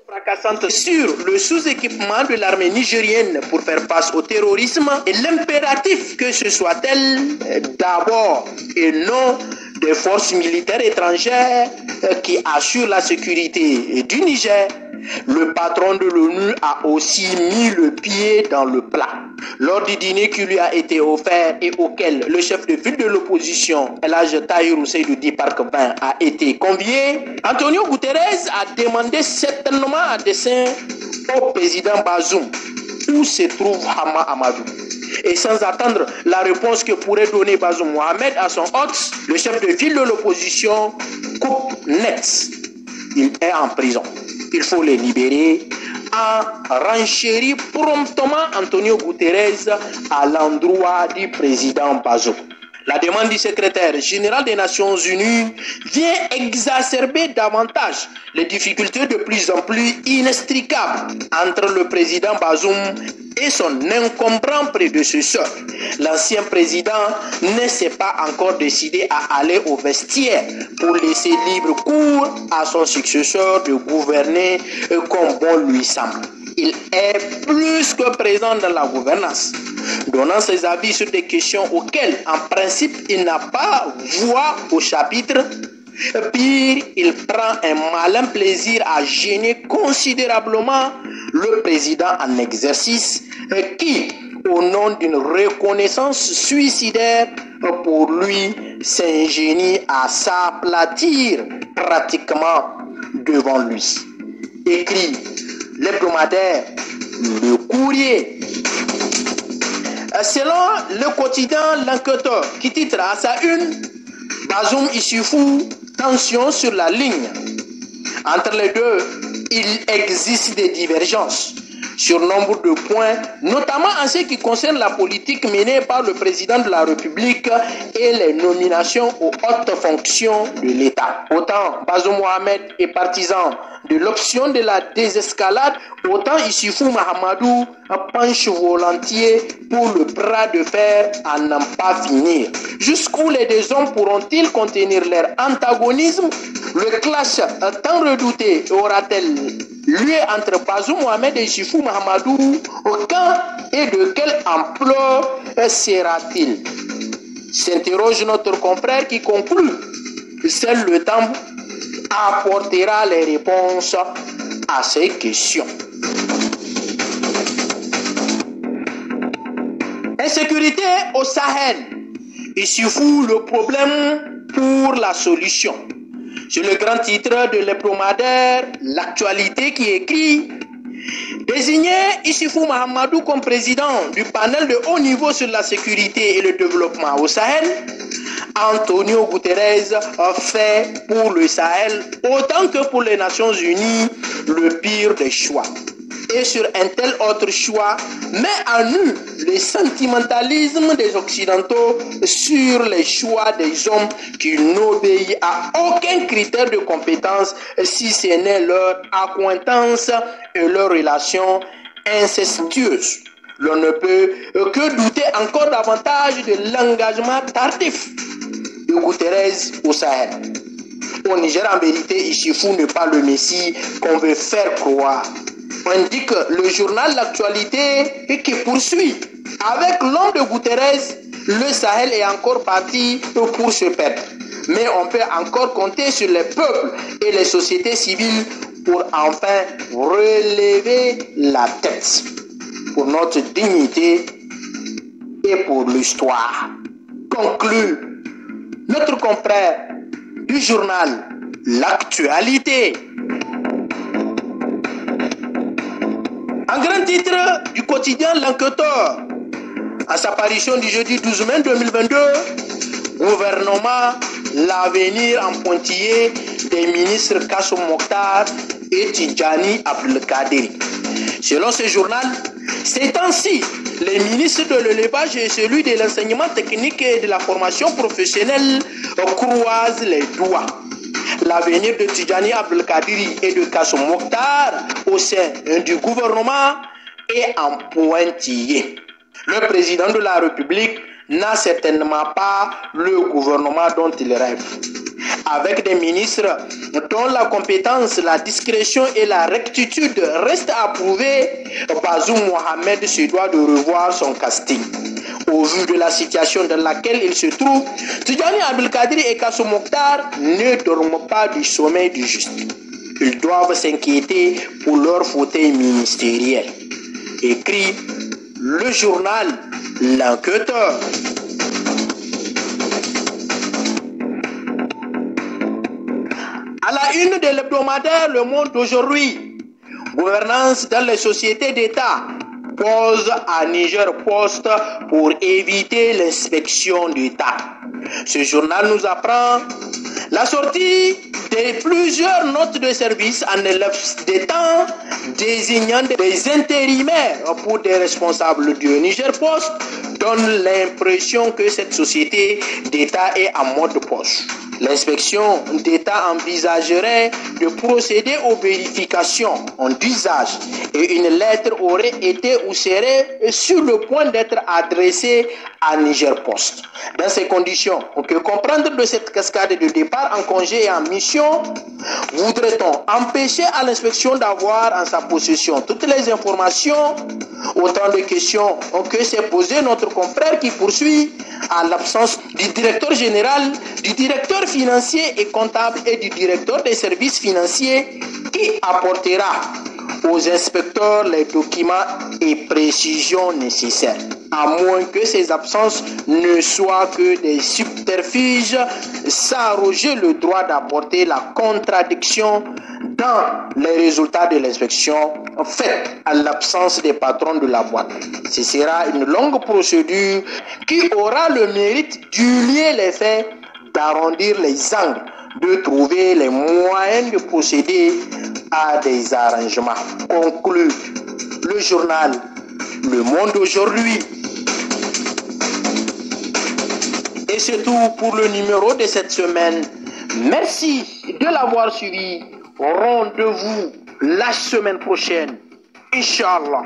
fracassante sur le sous-équipement de l'armée nigérienne pour faire face au terrorisme et l'impératif que ce soit elle d'abord et non des forces militaires étrangères qui assurent la sécurité du Niger. Le patron de l'ONU a aussi mis le pied dans le plat. Lors du dîner qui lui a été offert et auquel le chef de file de l'opposition, El Hadj Tahirou Seydou Di Park 20, a été convié, Antonio Guterres a demandé certainement à dessein au président Bazoum où se trouve Hama Amadou. Et sans attendre la réponse que pourrait donner Bazoum Mohamed à son hôte, le chef de file de l'opposition coupe net. Il est en prison. Il faut le libérer. A renchéri promptement Antonio Guterres à l'endroit du président Bazoum. La demande du secrétaire général des Nations Unies vient exacerber davantage les difficultés de plus en plus inextricables entre le président Bazoum et son encombrant prédécesseur. L'ancien président ne s'est pas encore décidé à aller au vestiaire pour laisser libre cours à son successeur de gouverner comme bon lui semble. Il est plus que présent dans la gouvernance, donnant ses avis sur des questions auxquelles, en principe, il n'a pas voix au chapitre. Pire, il prend un malin plaisir à gêner considérablement le président en exercice qui, au nom d'une reconnaissance suicidaire pour lui, s'ingénie à s'aplatir pratiquement devant lui. Écrit l'hebdomadaire Le Courrier. Selon le quotidien L'Enquêteur, qui titre à sa une Bazoum Issoufou, tension sur la ligne. Entre les deux, il existe des divergences sur nombre de points, notamment en ce qui concerne la politique menée par le président de la République et les nominations aux hautes fonctions de l'État. Autant Bazoum Mohamed est partisan de l'option de la désescalade, autant Issoufou Mahamadou penche volontiers pour le bras de fer à n'en pas finir. Jusqu'où les deux hommes pourront-ils contenir leur antagonisme? Le clash tant redouté aura-t-elle lieu entre Bazoum Mohamed et Issoufou Mahamadou? Quand et de quelle ampleur sera-t-il? S'interroge notre confrère qui conclut que seul le temps apportera les réponses à ces questions. Insécurité au Sahel. Issoufou, le problème pour la solution. C'est le grand titre de l'hebdomadaire L'Actualité qui écrit: désigner Issoufou Mahamadou comme président du panel de haut niveau sur la sécurité et le développement au Sahel, Antonio Guterres fait pour le Sahel autant que pour les Nations Unies le pire des choix. Et sur un tel autre choix, met à nu le sentimentalisme des Occidentaux sur les choix des hommes qui n'obéissent à aucun critère de compétence si ce n'est leur accointance et leur relation incestueuse. L'on ne peut que douter encore davantage de l'engagement tardif de Guterres au Sahel. Au Niger, en vérité, Issoufou n'est pas le Messie qu'on veut faire croire. Indique le journal L'Actualité qui poursuit. Avec l'homme de Guterres, le Sahel est encore parti pour se perdre. Mais on peut encore compter sur les peuples et les sociétés civiles pour enfin relever la tête. Pour notre dignité et pour l'histoire. Conclut notre confrère du journal L'Actualité. En grand titre du quotidien L'Enquêteur, à sa parution du jeudi 12 mai 2022, gouvernement, l'avenir en pointillé des ministres Kassoum Mokhtar et Tidjani Abdelkaderi. Selon ce journal, ces temps-ci, les ministres de l'élevage et celui de l'enseignement technique et de la formation professionnelle croisent les doigts. L'avenir de Tidjani Abdelkaderi et de Kassoum Mokhtar au sein du gouvernement est en pointillé. Le président de la République n'a certainement pas le gouvernement dont il rêve. avec des ministres dont la compétence, la discrétion et la rectitude restent à prouver, Bazoum Mohamed se doit de revoir son casting. Au vu de la situation dans laquelle il se trouve, Tidjani Abdelkadri et Kassou Mokhtar ne dorment pas du sommeil du juste. Ils doivent s'inquiéter pour leur fauteuil ministériel. Écrit le journal L'Enquêteur. À la une de l'hebdomadaire Le Monde d'aujourd'hui, gouvernance dans les sociétés d'État pose à Niger Post pour éviter l'inspection d'État. Ce journal nous apprend la sortie de plusieurs notes de service en élèves d'État désignant des intérimaires pour des responsables du Niger Post donne l'impression que cette société d'État est en mode poche. L'inspection d'État envisagerait de procéder aux vérifications d'usage et une lettre aurait été ou serait sur le point d'être adressée à Niger Post. Dans ces conditions, que comprendre de cette cascade de départ en congé et en mission, voudrait-on empêcher à l'inspection d'avoir en sa possession toutes les informations? Autant de questions que s'est posé notre confrère qui poursuit à l'absence du directeur général, du directeur financier et comptable et du directeur des services financiers qui apportera aux inspecteurs les documents et précisions nécessaires, à moins que ces absences ne soient que des subterfuges s'arroger le droit d'apporter la contradiction dans les résultats de l'inspection faite à l'absence des patrons de la boîte. Ce sera une longue procédure qui aura le mérite d'humilier les faits, d'arrondir les angles, de trouver les moyens de procéder à des arrangements. Conclut le journal Le Monde aujourd'hui. Et c'est tout pour le numéro de cette semaine. Merci de l'avoir suivi. Rendez-vous la semaine prochaine. Inch'Allah.